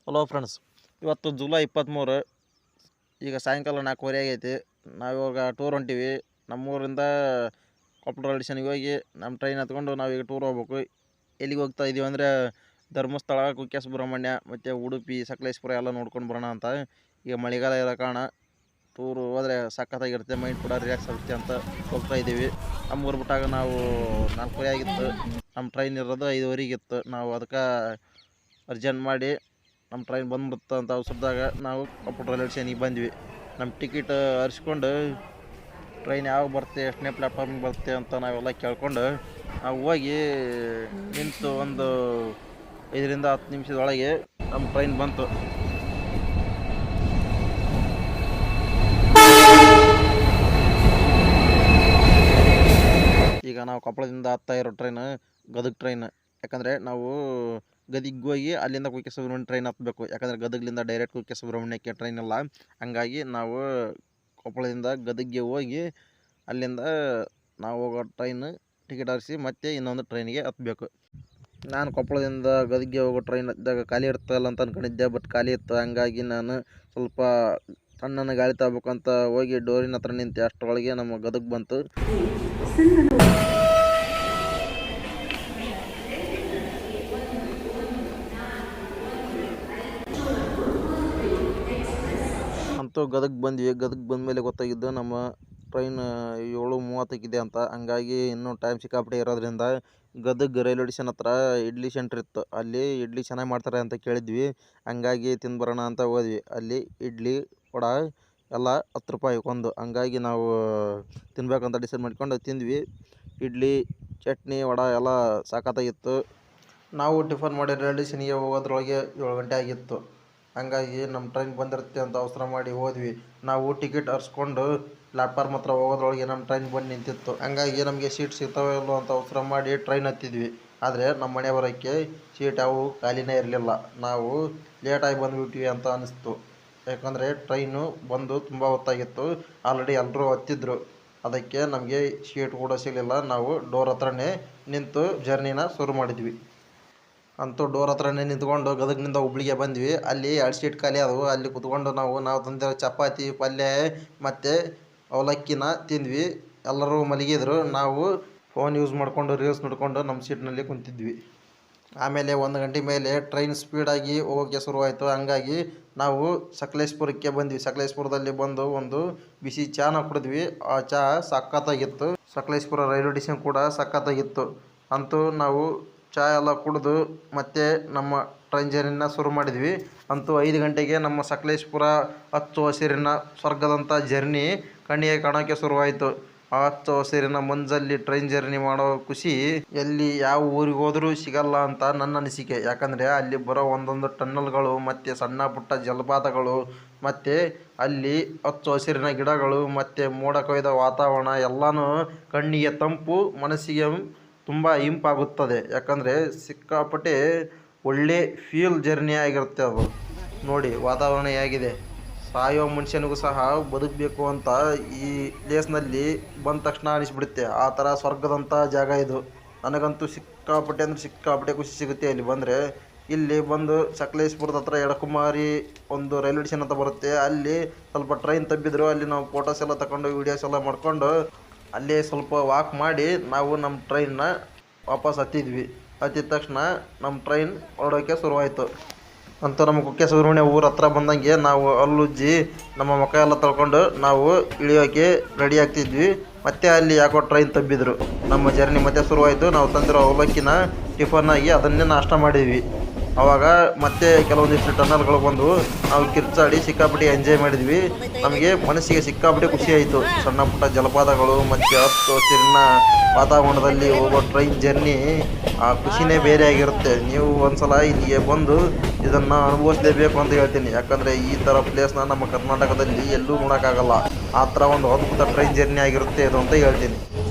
Hello friends, ಇವತ್ತು July 23. ಈಗ ಸಾಯಂಕಾಲ 4:30 ಆಗೈತಿ. ನಾವಿವಾಗ ಟೂರ್ ಹೊಂಟೀವಿ. ನಮ್ಮೂರಿಂದ ಕೊಪ್ಪಳ ರೈಲ್ವೆ ಸ್ಟೇಷನ್ಗೆ ಹೋಗಿ ನಮ್ಮ ಟ್ರೈನ್ ಹತ್ಕೊಂಡು ನಾವೀಗ ಟೂರ್ ಹೋಗ್ಬೇಕು. ಎಲ್ಲಿಗೆ ಹೋಗ್ತಾ ಇದ್ದೀವಿ ಅಂದರೆ ಧರ್ಮಸ್ಥಳ, ಕುಕ್ಕೆ ಸುಬ್ರಹ್ಮಣ್ಯ ಮತ್ತು ಉಡುಪಿ, ಸಕಲೇಶಪುರ ಎಲ್ಲ ನೋಡ್ಕೊಂಡು ಬರೋಣ ಅಂತ. ಈಗ ಮಳೆಗಾಲ ಇರೋ ಕಾರಣ ಟೂರು ಹೋದರೆ ಸಖತ್ತಾಗಿರುತ್ತೆ, ಮೈಂಡ್ ಕೂಡ ರಿಲ್ಯಾಕ್ಸ್ ಆಗುತ್ತೆ ಅಂತ ಹೋಗ್ತಾ ಇದ್ದೀವಿ. ನಮ್ಮೂರು ಬಿಟ್ಟಾಗ ನಾವು 4:30 ಆಗಿತ್ತು. ನಮ್ಮ ಟ್ರೈನ್ ಇರೋದು 5:15 ನಾವು ಅದಕ್ಕೆ ಅರ್ಜೆಂಟ್ ಮಾಡಿ ನಮ್ಮ ಟ್ರೈನ್ ಬಂದ್ಬಿಡುತ್ತೆ ಅಂತ ಅವಸರದಾಗ ನಾವು ಕೊಪ್ಪಳ ರೈಲ್ವೆ ಸ್ಟೇಷನಿಗೆ ಬಂದ್ವಿ. ನಮ್ಮ ಟಿಕೆಟ್ ಹರಿಸ್ಕೊಂಡು ಟ್ರೈನ್ ಯಾವಾಗ ಬರುತ್ತೆ, ಎಷ್ಟನೇ ಪ್ಲ್ಯಾಟ್ಫಾರ್ಮಿಗೆ ಬರುತ್ತೆ ಅಂತ ನಾವೆಲ್ಲ ಕೇಳ್ಕೊಂಡು ನಾವು ಹೋಗಿ ನಿಂತು ಒಂದು 5-10 ನಿಮಿಷದೊಳಗೆ ನಮ್ಮ ಟ್ರೈನ್ ಬಂತು. ಈಗ ನಾವು ಕೊಪ್ಪಳದಿಂದ ಹತ್ತಾ ಇರೋ ಟ್ರೈನ್ ಗದಗ ಟ್ರೈನ್. ಯಾಕಂದರೆ ನಾವು ಗದಗಿಗೆ ಹೋಗಿ ಅಲ್ಲಿಂದ ಕುಕ್ಕೆ ಸುಬ್ರಹ್ಮಣ್ಯ ಟ್ರೈನ್ ಹತ್ತಬೇಕು. ಯಾಕಂದರೆ ಗದಗಲಿಂದ ಡೈರೆಕ್ಟ್ ಕುಕ್ಕೆ ಸುಬ್ರಹ್ಮಣ್ಯಕ್ಕೆ ಟ್ರೈನ್ ಇಲ್ಲ. ಹಂಗಾಗಿ ನಾವು ಕೊಪ್ಪಳದಿಂದ ಗದಗಿಗೆ ಹೋಗಿ ಅಲ್ಲಿಂದ ನಾವು ಹೋಗೋ ಟ್ರೈನ್ ಟಿಕೆಟ್ ಹರಿಸಿ ಮತ್ತೆ ಇನ್ನೊಂದು ಟ್ರೈನಿಗೆ ಹತ್ತಬೇಕು. ನಾನು ಕೊಪ್ಪಳದಿಂದ ಗದಗಿಗೆ ಹೋಗೋ ಟ್ರೈನ್ ಹತ್ತಿದಾಗ ಖಾಲಿ ಇರ್ತಲ್ಲ ಅಂತ ಅಂದ್ಕೊಂಡಿದ್ದೆ, ಬಟ್ ಖಾಲಿ ಇತ್ತು. ಹಂಗಾಗಿ ನಾನು ಸ್ವಲ್ಪ ತಣ್ಣನ ಗಾಳಿ ತಗೋಬೇಕು ಅಂತ ಹೋಗಿ ಡೋರಿನ ಹತ್ರ ನಿಂತೆ. ಅಷ್ಟರೊಳಗೆ ನಮ್ಮ ಗದಗ ಬಂತು. ಅಂತೂ ಗದಗ ಬಂದ್ವಿ. ಗದಗ ಬಂದಮೇಲೆ ಗೊತ್ತಾಗಿದ್ದು ನಮ್ಮ ಟ್ರೈನ್ 7:30 ಅಂತ. ಹಂಗಾಗಿ ಇನ್ನೂ ಟೈಮ್ ಸಿಕ್ಕಾಪಟ್ಟೆ ಇರೋದ್ರಿಂದ ಗದಗ ರೈಲ್ವೆ ಸ್ಟೇಷನ್ ಹತ್ರ ಇಡ್ಲಿ ಸೆಂಟ್ರ್ ಇತ್ತು. ಅಲ್ಲಿ ಇಡ್ಲಿ ಚೆನ್ನಾಗಿ ಮಾಡ್ತಾರೆ ಅಂತ ಕೇಳಿದ್ವಿ. ಹಂಗಾಗಿ ತಿಂದು ಅಂತ ಹೋದ್ವಿ. ಅಲ್ಲಿ ಇಡ್ಲಿ ವಡೆ ಎಲ್ಲ 10 ರೂಪಾಯಿ ಒಂದು. ಹಂಗಾಗಿ ನಾವು ತಿನ್ಬೇಕಂತ ಡಿಸೈಡ್ ಮಾಡ್ಕೊಂಡು ತಿಂದ್ವಿ. ಇಡ್ಲಿ, ಚಟ್ನಿ, ವಡೆ ಎಲ್ಲ ಸಖತ್ತಾಗಿತ್ತು. ನಾವು ಟಿಫನ್ ಮಾಡಿ ರೈಲ್ವೆ ಸ್ಟೇಷನ್ಗೆ ಹೋಗೋದ್ರೊಳಗೆ 7 ಗಂಟೆ ಆಗಿತ್ತು. ಹಂಗಾಗಿ ನಮ್ಮ ಟ್ರೈನ್ ಬಂದಿರುತ್ತೆ ಅಂತ ಅವಸರ ಮಾಡಿ ಹೋದ್ವಿ. ನಾವು ಟಿಕೆಟ್ ಹರಿಸ್ಕೊಂಡು ಪ್ಲ್ಯಾಟ್ಫಾರ್ಮ್ ಹತ್ರ ಹೋಗೋದ್ರೊಳಗೆ ನಮ್ಮ ಟ್ರೈನ್ ಬಂದು ನಿಂತಿತ್ತು. ಹಂಗಾಗಿ ನಮಗೆ ಸೀಟ್ ಸಿಗ್ತಾವೋ ಇಲ್ಲೋ ಅಂತ ಅವಸರ ಮಾಡಿ ಟ್ರೈನ್ ಹತ್ತಿದ್ವಿ. ಆದರೆ ನಮ್ಮ ಮನೆ ಬರೋಕ್ಕೆ ಸೀಟ್ ಯಾವೂ ಖಾಲಿನೇ ಇರಲಿಲ್ಲ. ನಾವು ಲೇಟಾಗಿ ಬಂದುಬಿಟ್ವಿ ಅಂತ ಅನ್ನಿಸ್ತು. ಯಾಕಂದರೆ ಟ್ರೈನು ಬಂದು ತುಂಬ ಹೊತ್ತಾಗಿತ್ತು. ಆಲ್ರೆಡಿ ಎಲ್ಲರೂ ಹತ್ತಿದ್ರು. ಅದಕ್ಕೆ ನಮಗೆ ಸೀಟ್ ಕೂಡ ಸಿಗಲಿಲ್ಲ. ನಾವು ಡೋರ್ ಹತ್ರನೇ ನಿಂತು ಜರ್ನಿನ ಶುರು ಮಾಡಿದ್ವಿ. ಅಂತೂ ಡೋರ್ ಹತ್ರನೇ ನಿಂತ್ಕೊಂಡು ಗದಗಿನಿಂದ ಹುಬ್ಳಿಗೆ ಬಂದ್ವಿ. ಅಲ್ಲಿ 2 ಸೀಟ್ ಖಾಲಿ ಆದವು. ಅಲ್ಲಿ ಕುತ್ಕೊಂಡು ನಾವು ತಂದಿರೋ ಚಪಾತಿ, ಪಲ್ಯ ಮತ್ತು ಅವಲಕ್ಕಿನ ತಿಂದ್ವಿ. ಎಲ್ಲರೂ ಮಲಗಿದ್ರು. ನಾವು ಫೋನ್ ಯೂಸ್ ಮಾಡಿಕೊಂಡು ರೀಲ್ಸ್ ನೋಡಿಕೊಂಡು ನಮ್ಮ ಸೀಟ್ನಲ್ಲಿ ಕುಂತಿದ್ವಿ. ಆಮೇಲೆ 1 ಗಂಟೆ ಮೇಲೆ ಟ್ರೈನ್ ಸ್ಪೀಡಾಗಿ ಹೋಗೋಕ್ಕೆ ಶುರುವಾಯಿತು. ಹಂಗಾಗಿ ನಾವು ಸಕಲೇಶಪುರಕ್ಕೆ ಬಂದ್ವಿ. ಸಕಲೇಶಪುರದಲ್ಲಿ ಬಂದು ಒಂದು ಬಿಸಿ ಚಾನ ಕುಡಿದ್ವಿ. ಆ ಚಹಾ ಸಖತ್ತಾಗಿತ್ತು. ಸಕಲೇಶಪುರ ರೈಲ್ವೆ ಸ್ಟೇಷನ್ ಕೂಡ ಸಖತ್ತಾಗಿತ್ತು. ಅಂತೂ ನಾವು ಚಹಾ ಎಲ್ಲ ಕುಡಿದು ಮತ್ತೆ ನಮ್ಮ ಟ್ರೈನ್ ಜರ್ನಿನ ಶುರು ಮಾಡಿದ್ವಿ. ಅಂತೂ 5 ಗಂಟೆಗೆ ನಮ್ಮ ಸಕಲೇಶಪುರ ಹಚ್ಚ ಹಸಿರಿನ ಸ್ವರ್ಗದಂಥ ಜರ್ನಿ ಕಣ್ಣಿಗೆ ಕಾಣೋಕ್ಕೆ ಶುರುವಾಯಿತು. ಆ ಹಚ್ಚ ಹಸಿರಿನ ಮಂಜಲ್ಲಿ ಟ್ರೈನ್ ಜರ್ನಿ ಮಾಡೋ ಖುಷಿ ಎಲ್ಲಿ ಯಾವ ಊರಿಗೆ ಹೋದರೂ ಸಿಗಲ್ಲ ಅಂತ ನನ್ನ ಅನಿಸಿಕೆ. ಯಾಕಂದರೆ ಅಲ್ಲಿ ಬರೋ ಒಂದೊಂದು ಟನ್ನಲ್ಗಳು ಮತ್ತು ಸಣ್ಣ ಪುಟ್ಟ ಜಲಪಾತಗಳು ಮತ್ತು ಅಲ್ಲಿ ಹಚ್ಚ ಹಸಿರಿನ ಗಿಡಗಳು ಮತ್ತು ಮೋಡ ಕವಿದ ವಾತಾವರಣ ಎಲ್ಲನೂ ಕಣ್ಣಿಗೆ ತಂಪು, ಮನಸ್ಸಿಗೆ ತುಂಬ ಇಂಪಾಗುತ್ತದೆ. ಯಾಕಂದರೆ ಸಿಕ್ಕಾಪಟ್ಟೆ ಒಳ್ಳೆ ಫೀಲ್ ಜರ್ನಿ ಆಗಿರುತ್ತೆ ಅದು. ನೋಡಿ ವಾತಾವರಣ ಹೇಗಿದೆ. ಸಾಯೋ ಮನುಷ್ಯನಿಗೂ ಸಹ ಬದುಕಬೇಕು ಅಂತ ಈ ಪ್ಲೇಸ್ನಲ್ಲಿ ಬಂದ ತಕ್ಷಣ ಅನಿಸ್ಬಿಡುತ್ತೆ. ಆ ಥರ ಸ್ವರ್ಗದಂಥ ಜಾಗ ಇದು. ನನಗಂತೂ ಸಿಕ್ಕಾಪಟ್ಟೆ ಅಂದರೆ ಸಿಕ್ಕಾಪಟ್ಟೆ ಖುಷಿ ಸಿಗುತ್ತೆ ಇಲ್ಲಿ ಬಂದರೆ. ಇಲ್ಲಿ ಬಂದು ಸಕಲೇಶಪುರದ ಹತ್ರ ಎಡಕುಮಾರಿ ಒಂದು ರೈಲ್ವೆ ಸ್ಟೇಷನ್ ಅಂತ ಬರುತ್ತೆ. ಅಲ್ಲಿ ಸ್ವಲ್ಪ ಟ್ರೈನ್ ತಬ್ಬಿದ್ರು. ಅಲ್ಲಿ ನಾವು ಫೋಟೋಸ್ ಎಲ್ಲ ತಗೊಂಡು ವೀಡಿಯೋಸ್ ಎಲ್ಲ ಮಾಡ್ಕೊಂಡು ಅಲ್ಲೇ ಸ್ವಲ್ಪ ವಾಕ್ ಮಾಡಿ ನಾವು ನಮ್ಮ ಟ್ರೈನ್ನ ವಾಪಸ್ ಹತ್ತಿದ್ವಿ. ಹತ್ತಿದ ತಕ್ಷಣ ನಮ್ಮ ಟ್ರೈನ್ ಹೊರಡೋಕ್ಕೆ ಶುರುವಾಯಿತು. ಅಂತೂ ನಮ್ಮ ಕುಕ್ಕೆ ಸುಬ್ರಹ್ಮಣ್ಯ ಊರ ಹತ್ರ ಬಂದಂಗೆ ನಾವು ಹಲ್ಲುಜ್ಜಿ ನಮ್ಮ ಮುಖ ಎಲ್ಲ ತೊಳ್ಕೊಂಡು ನಾವು ಇಳಿಯೋಕ್ಕೆ ರೆಡಿ ಆಗ್ತಿದ್ವಿ. ಮತ್ತೆ ಅಲ್ಲಿ ಯಾಕೋ ಟ್ರೈನ್ ತಬ್ಬಿದ್ರು. ನಮ್ಮ ಜರ್ನಿ ಮತ್ತೆ ಶುರುವಾಯಿತು. ನಾವು ತಂದಿರೋ ಅವಲಕ್ಕಿನ ಟಿಫನ್ ಆಗಿ ಅದನ್ನೇ ನಾಷ್ಟ ಮಾಡಿದ್ವಿ. ಆವಾಗ ಮತ್ತೆ ಕೆಲವೊಂದಿಷ್ಟು ಟನ್ನಲ್ಗಳು ಬಂದು ನಾವು ಕಿರ್ಚಾಡಿ ಸಿಕ್ಕಾಪಟ್ಟೆ ಎಂಜಾಯ್ ಮಾಡಿದ್ವಿ. ನಮಗೆ ಮನಸ್ಸಿಗೆ ಸಿಕ್ಕಾಪಟ್ಟೆ ಖುಷಿ ಆಯಿತು. ಸಣ್ಣ ಪುಟ್ಟ ಜಲಪಾತಗಳು ಮತ್ತು ಹಚ್ಚ ಹಸಿರಿನ ವಾತಾವರಣದಲ್ಲಿ ಹೋಗೋ ಟ್ರೈನ್ ಜರ್ನಿ ಆ ಖುಷಿನೇ ಬೇರೆ ಆಗಿರುತ್ತೆ. ನೀವು ಒಂದ್ಸಲ ಇಲ್ಲಿಗೆ ಬಂದು ಇದನ್ನು ಅನುಭವಿಸಲೇಬೇಕು ಅಂತ ಹೇಳ್ತೀನಿ. ಯಾಕಂದರೆ ಈ ಥರ ಪ್ಲೇಸ್ನ ನಮ್ಮ ಕರ್ನಾಟಕದಲ್ಲಿ ಎಲ್ಲೂ ನೋಡೋಕ್ಕಾಗಲ್ಲ. ಆ ಥರ ಒಂದು ಅದ್ಭುತ ಟ್ರೈನ್ ಜರ್ನಿ ಆಗಿರುತ್ತೆ ಇದು ಅಂತ ಹೇಳ್ತೀನಿ.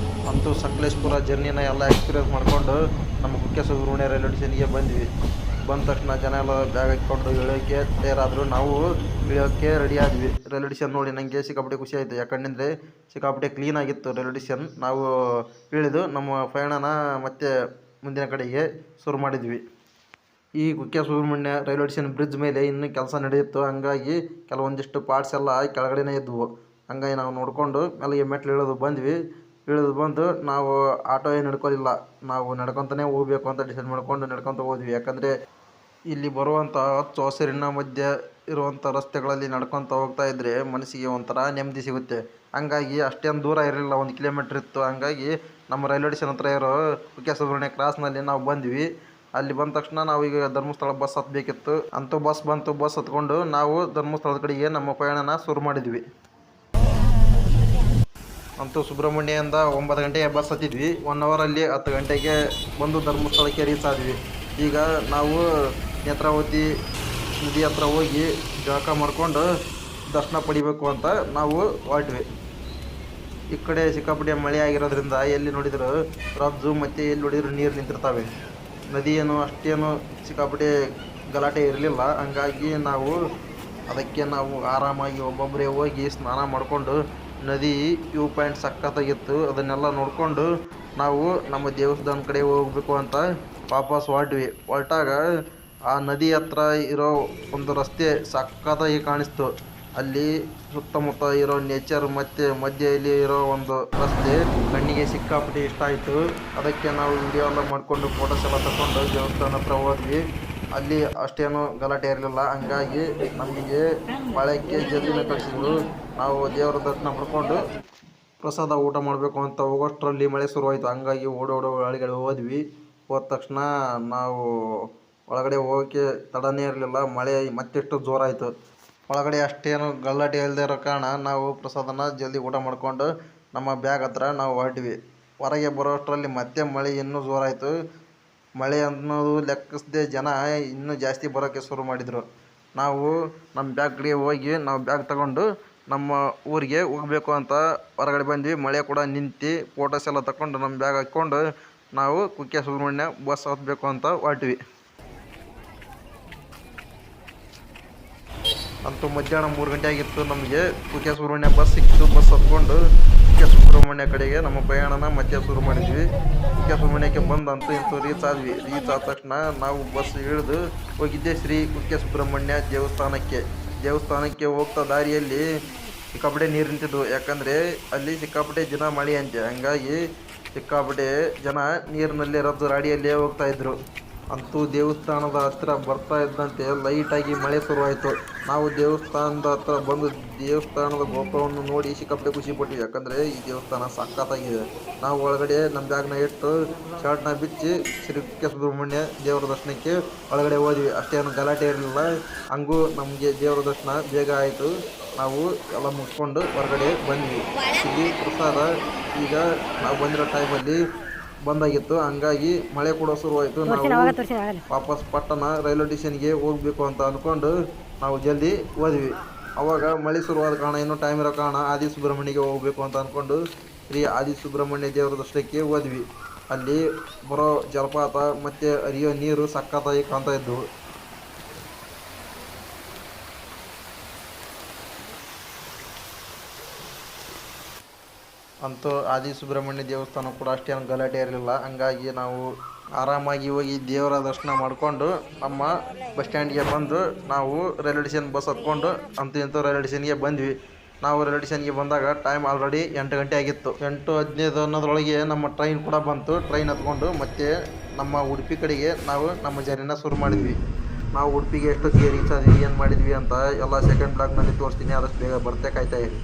ಅಂತೂ ಸಕಲೇಶಪುರ ಜರ್ನಿನ ಎಲ್ಲ ಎಕ್ಸ್ಪೀರಿಯನ್ಸ್ ಮಾಡಿಕೊಂಡು ನಮ್ಮ ಕುಕ್ಕೆ ಸುಬ್ರಹ್ಮಣ್ಯ ರೈಲ್ವೆ ಸ್ಟೇಷನ್ಗೆ ಬಂದ್ವಿ. ಬಂದ ತಕ್ಷಣ ಜನ ಎಲ್ಲ ಬ್ಯಾಗ್ ಹಾಕ್ಕೊಂಡು ಇಳಿಯೋಕ್ಕೆ ತಯಾರಾದರು. ನಾವು ಇಳಿಯೋಕ್ಕೆ ರೆಡಿ ಆದ್ವಿ. ರೈಲ್ವೆ ಸ್ಟೇಷನ್ ನೋಡಿ ನನಗೆ ಸಿಕ್ಕಾಪಟ್ಟೆ ಖುಷಿ ಆಯಿತು. ಯಾಕಂದರೆ ಸಿಕ್ಕಾಪಟ್ಟೆ ಕ್ಲೀನಾಗಿತ್ತು ರೈಲ್ವೆ ಸ್ಟೇಷನ್. ನಾವು ಇಳಿದು ನಮ್ಮ ಪಯಣನ ಮತ್ತೆ ಮುಂದಿನ ಕಡೆಗೆ ಶುರು ಮಾಡಿದ್ವಿ. ಈ Kukke Subramanya railway station bridge ಮೇಲೆ ಇನ್ನೂ ಕೆಲಸ ನಡೆಯಿತ್ತು. ಹಂಗಾಗಿ ಕೆಲವೊಂದಿಷ್ಟು ಪಾರ್ಟ್ಸ್ ಎಲ್ಲ ಕೆಳಗಡೆನೇ ಇದ್ವು. ಹಂಗಾಗಿ ನಾವು ನೋಡಿಕೊಂಡು ಅಲ್ಲಿಗೆ ಮೆಟ್ಲು ಇಳಿದು ಬಂದು ನಾವು ಆಟೋ ಏನು ಹಿಡ್ಕೊಳ್ಳಿಲ್ಲ, ನಾವು ನಡ್ಕೊತಾನೆ ಹೋಗ್ಬೇಕು ಅಂತ ಡಿಸೈಡ್ ಮಾಡ್ಕೊಂಡು ನಡ್ಕೊತ ಹೋದ್ವಿ. ಯಾಕಂದರೆ ಇಲ್ಲಿ ಬರುವಂಥ ಹಚ್ಚ ಹಸಿರಿನ ಮಧ್ಯೆ ಇರುವಂಥ ರಸ್ತೆಗಳಲ್ಲಿ ನಡ್ಕೊತ ಹೋಗ್ತಾ ಇದ್ದರೆ ಮನಸ್ಸಿಗೆ ಒಂಥರ ನೆಮ್ಮದಿ ಸಿಗುತ್ತೆ. ಹಂಗಾಗಿ ಅಷ್ಟೇನು ದೂರ ಇರಲಿಲ್ಲ, 1 ಕಿಲೋಮೀಟ್ರ್ ಇತ್ತು. ಹಂಗಾಗಿ ನಮ್ಮ ರೈಲ್ವೆ ಸ್ಟೇಷನ್ ಹತ್ರ ಇರೋ ಕುಕ್ಕೆ ಸುಬ್ರಹ್ಮಣ್ಯ ಕ್ರಾಸ್ನಲ್ಲಿ ನಾವು ಬಂದ್ವಿ. ಅಲ್ಲಿ ಬಂದ ತಕ್ಷಣ ನಾವು ಈಗ ಧರ್ಮಸ್ಥಳ ಬಸ್ ಹತ್ತಬೇಕಿತ್ತು. ಅಂತೂ ಬಸ್ ಬಂತು. ಬಸ್ ಹತ್ಕೊಂಡು ನಾವು ಧರ್ಮಸ್ಥಳದ ಕಡೆಗೆ ನಮ್ಮ ಪಯಣನ ಶುರು ಮಾಡಿದ್ವಿ. ಅಂತೂ ಸುಬ್ರಹ್ಮಣ್ಯದಿಂದ 9 ಗಂಟೆಗೆ ಬಸ್ ಹತ್ತಿದ್ವಿ. 1 ಅವರಲ್ಲಿ 10 ಗಂಟೆಗೆ ಬಂದು ಧರ್ಮಸ್ಥಳಕ್ಕೆ ರೀಚ್ ಆದ್ವಿ. ಈಗ ನಾವು ನೇತ್ರಾವತಿ ನದಿ ಹತ್ರ ಹೋಗಿ ಜಳಕ ಮಾಡ್ಕೊಂಡು ದರ್ಶನ ಪಡಿಬೇಕು ಅಂತ ನಾವು ಹೊರಟ್ವಿ. ಈ ಕಡೆ ಸಿಕ್ಕಾಪಟ್ಟೆ ಮಳೆ ಆಗಿರೋದ್ರಿಂದ ಎಲ್ಲಿ ನೋಡಿದ್ರು ರಜ್ಜು ಮತ್ತು ಎಲ್ಲಿ ನೋಡಿದ್ರು ನೀರು ನಿಂತಿರ್ತವೆ. ನದಿ ಅಷ್ಟೇನು ಸಿಕ್ಕಾಪಟ್ಟೆ ಗಲಾಟೆ ಇರಲಿಲ್ಲ. ಹಂಗಾಗಿ ಅದಕ್ಕೆ ನಾವು ಆರಾಮಾಗಿ ಒಬ್ಬೊಬ್ಬರೇ ಹೋಗಿ ಸ್ನಾನ ಮಾಡಿಕೊಂಡು ನದಿ ವ್ಯೂ ಪಾಯಿಂಟ್ ಸಖತ್ತಾಗಿತ್ತು. ಅದನ್ನೆಲ್ಲ ನೋಡಿಕೊಂಡು ನಾವು ನಮ್ಮ ದೇವಸ್ಥಾನ ಕಡೆ ಹೋಗಬೇಕು ಅಂತ ವಾಪಸ್ ಹೊರಟಾಗ ಆ ನದಿ ಹತ್ರ ಇರೋ ಒಂದು ರಸ್ತೆ ಸಖತ್ತಾಗಿ ಕಾಣಿಸ್ತು. ಅಲ್ಲಿ ಸುತ್ತಮುತ್ತ ಇರೋ ನೇಚರ್ ಮತ್ತು ಮಧ್ಯೆಯಲ್ಲಿ ಇರೋ ಒಂದು ರಸ್ತೆ ಕಣ್ಣಿಗೆ ಸಿಕ್ಕಾಪಟ್ಟೆ ಇಷ್ಟ ಆಯಿತು. ಅದಕ್ಕೆ ನಾವು ವಿಡಿಯೋ ಎಲ್ಲ ಮಾಡಿಕೊಂಡು ಫೋಟೋಸ್ ಎಲ್ಲ ತಗೊಂಡು ದೇವಸ್ಥಾನ ಹತ್ರ ಹೋದ್ವಿ. ಅಲ್ಲಿ ಅಷ್ಟೇನು ಗಲಾಟೆ ಇರಲಿಲ್ಲ. ಹಂಗಾಗಿ ನಮಗೆ ಪಾಳ್ಯಕ್ಕೆ ಜಲ್ದಿನೇ ಕಳಿಸಿದ್ರು. ನಾವು ದೇವರ ದರ್ಶನ ಮಾಡ್ಕೊಂಡು ಪ್ರಸಾದ ಊಟ ಮಾಡಬೇಕು ಅಂತ ಹೋಗೋಷ್ಟರಲ್ಲಿ ಮಳೆ ಶುರುವಾಯಿತು. ಹಂಗಾಗಿ ಒಳಗಡೆ ಹೋದ ತಕ್ಷಣ ನಾವು ಒಳಗಡೆ ಹೋಗೋಕ್ಕೆ ತಡನೇ ಇರಲಿಲ್ಲ. ಮಳೆ ಮತ್ತೆಷ್ಟು ಜೋರಾಯಿತು. ಒಳಗಡೆ ಅಷ್ಟೇನು ಗಲಾಟೆ ಇಲ್ಲದೆ ಇರೋ ಕಾರಣ ನಾವು ಪ್ರಸಾದನ ಜಲ್ದಿ ಊಟ ಮಾಡಿಕೊಂಡು ನಮ್ಮ ಬ್ಯಾಗ್ ಹತ್ರ ನಾವು ಹೊರಟ್ವಿ. ಹೊರಗೆ ಬರೋಷ್ಟರಲ್ಲಿ ಮತ್ತೆ ಮಳೆ ಇನ್ನೂ ಜೋರಾಯಿತು. ಮಳೆ ಅನ್ನೋದು ಲೆಕ್ಕಿಸದೆ ಜನ ಇನ್ನೂ ಜಾಸ್ತಿ ಬರೋಕ್ಕೆ ಶುರು ಮಾಡಿದರು. ನಾವು ನಮ್ಮ ಬ್ಯಾಗ್ ಕಡೆ ಹೋಗಿ ನಾವು ಬ್ಯಾಗ್ ತಗೊಂಡು ನಮ್ಮ ಊರಿಗೆ ಹೋಗಬೇಕು ಅಂತ ಹೊರಗಡೆ ಬಂದ್ವಿ. ಮಳೆ ಕೂಡ ನಿಂತು ಫೋಟೋಸ್ ಎಲ್ಲ ತಗೊಂಡು ನಮ್ಮ ಬ್ಯಾಗ್ ಹಾಕ್ಕೊಂಡು ನಾವು ಕುಕ್ಕೆ ಸುಬ್ರಹ್ಮಣ್ಯ ಬಸ್ ಹತ್ತಬೇಕು ಅಂತ ಹೊರಟ್ವಿ. ಅಂತೂ ಮಧ್ಯಾಹ್ನ 3 ಗಂಟೆ ಆಗಿತ್ತು. ನಮಗೆ ಕುಕ್ಕೆ ಸುಬ್ರಹ್ಮಣ್ಯ ಬಸ್ ಸಿಕ್ಕಿತು. ಬಸ್ ಹತ್ಕೊಂಡು ಕುಕ್ಕೆ ಸುಬ್ರಹ್ಮಣ್ಯ ಕಡೆಗೆ ನಮ್ಮ ಪ್ರಯಾಣನ ಮತ್ತೆ ಶುರು ಮಾಡಿದ್ವಿ. ಕುಕ್ಕೆ ಸುಬ್ರಹ್ಮಣ್ಯಕ್ಕೆ ಬಂದು ಅಂತೂ ರೀಚ್ ಆದ್ವಿ. ರೀಚ್ ಆದ ತಕ್ಷಣ ನಾವು ಬಸ್ ಇಳಿದು ಹೋಗಿದ್ದೆ ಶ್ರೀ ಕುಕ್ಕೆ ಸುಬ್ರಹ್ಮಣ್ಯ ದೇವಸ್ಥಾನಕ್ಕೆ ಹೋಗ್ತಾ ದಾರಿಯಲ್ಲಿ ಸಿಕ್ಕಾಪಟ್ಟೆ ನೀರು ನಿಂತಿದ್ವು. ಯಾಕಂದರೆ ಅಲ್ಲಿ ಸಿಕ್ಕಾಪಟ್ಟೆ ಜನ ಮಳೆ ಅಂತೆ. ಹಂಗಾಗಿ ಸಿಕ್ಕಾಪಟ್ಟೆ ಜನ ನೀರಿನಲ್ಲಿ ರದ್ದು ರಾಡಿಯಲ್ಲೇ ಹೋಗ್ತಾಯಿದ್ರು. ಅಂತೂ ದೇವಸ್ಥಾನದ ಹತ್ತಿರ ಬರ್ತಾ ಇದ್ದಂತೆ ಲೈಟಾಗಿ ಮಳೆ ಶುರುವಾಯಿತು. ನಾವು ದೇವಸ್ಥಾನದ ಹತ್ರ ಬಂದು ದೇವಸ್ಥಾನದ ಗೋಪುರವನ್ನು ನೋಡಿ ಸಿಕ್ಕಾಪಟ್ಟೆ ಖುಷಿಪಟ್ವಿ. ಯಾಕಂದರೆ ಈ ದೇವಸ್ಥಾನ ಸಖತ್ತಾಗಿದೆ. ನಾವು ಒಳಗಡೆ ನಮ್ಮ ಬ್ಯಾಗ್ನ ಇಟ್ಟು ಶರ್ಟ್ನ ಬಿಚ್ಚಿ ಶ್ರೀ ಕುಕ್ಕೆ ಸುಬ್ರಹ್ಮಣ್ಯ ದೇವರ ದರ್ಶನಕ್ಕೆ ಒಳಗಡೆ ಹೋದ್ವಿ. ಅಷ್ಟೇನು ಗಲಾಟೆ ಇರಲಿಲ್ಲ. ಹಂಗೂ ನಮಗೆ ದೇವರ ದರ್ಶನ ಬೇಗ ಆಯಿತು. ನಾವು ಎಲ್ಲ ಮುಗಿಸ್ಕೊಂಡು ಹೊರಗಡೆ ಬಂದ್ವಿ. ಇಲ್ಲಿ ಪ್ರಸಾದ ಈಗ ನಾವು ಬಂದಿರೋ ಟೈಮಲ್ಲಿ ಬಂದಾಗಿತ್ತು. ಹಂಗಾಗಿ ಮಳೆ ಕೂಡ ಶುರುವಾಯಿತು. ನಾವು ವಾಪಸ್ ಪಟ್ಟಣ ರೈಲ್ವೆ ಸ್ಟೇಷನ್ಗೆ ಹೋಗಬೇಕು ಅಂತ ಅಂದ್ಕೊಂಡು ನಾವು ಜಲ್ದಿ ಹೋದ್ವಿ. ಅವಾಗ ಮಳೆ ಶುರುವಾದ ಕಾರಣ ಇನ್ನೂ ಟೈಮ್ ಇರೋ ಕಾರಣ ಆದಿ ಸುಬ್ರಹ್ಮಣ್ಯಗೆ ಹೋಗಬೇಕು ಅಂತ ಅಂದ್ಕೊಂಡು ಶ್ರೀ ಆದಿ ಸುಬ್ರಹ್ಮಣ್ಯ ದೇವರ ದರ್ಶನಕ್ಕೆ ಹೋದ್ವಿ. ಅಲ್ಲಿ ಬರೋ ಜಲಪಾತ ಮತ್ತು ಹರಿಯೋ ನೀರು ಸಖತ್ತಾಗಿ ಕಾಣ್ತಾ ಇದ್ವು. ಅಂತೂ ಆದಿ ಸುಬ್ರಹ್ಮಣ್ಯ ದೇವಸ್ಥಾನ ಕೂಡ ಅಷ್ಟೇನು ಗಲಾಟೆ ಇರಲಿಲ್ಲ. ಹಂಗಾಗಿ ನಾವು ಆರಾಮಾಗಿ ಹೋಗಿ ದೇವರ ದರ್ಶನ ಮಾಡಿಕೊಂಡು ನಮ್ಮ ಬಸ್ ಸ್ಟ್ಯಾಂಡ್ಗೆ ಬಂದು ನಾವು ರೈಲ್ವೆ ಸ್ಟೇಷನ್ ಬಸ್ ಹತ್ಕೊಂಡು ಇಂಥ ರೈಲ್ವೆ ಸ್ಟೇಷನ್ಗೆ ಬಂದ್ವಿ. ನಾವು ರೈಲ್ವೆ ಸ್ಟೇಷನ್ಗೆ ಬಂದಾಗ ಟೈಮ್ ಆಲ್ರೆಡಿ 8 ಗಂಟೆ ಆಗಿತ್ತು. 8:15 ಅನ್ನೋದ್ರೊಳಗೆ ನಮ್ಮ ಟ್ರೈನ್ ಕೂಡ ಬಂತು. ಟ್ರೈನ್ ಹತ್ಕೊಂಡು ಮತ್ತೆ ನಮ್ಮ ಉಡುಪಿ ಕಡೆಗೆ ನಾವು ನಮ್ಮ ಜರ್ನಿನ ಶುರು ಮಾಡಿದ್ವಿ. ನಾವು ಉಡುಪಿಗೆ ಎಷ್ಟೊತ್ತಿಗೆ ರೀಚ್ ಆದ್ವಿ, ಏನು ಮಾಡಿದ್ವಿ ಅಂತ ಎಲ್ಲ ಸೆಕೆಂಡ್ ಬ್ಲಾಗ್ನಲ್ಲಿ ತೋರಿಸ್ತೀನಿ. ಆದಷ್ಟು ಬೇಗ ಬರ್ತೆ, ಕಾಯ್ತಾ ಇರಿ.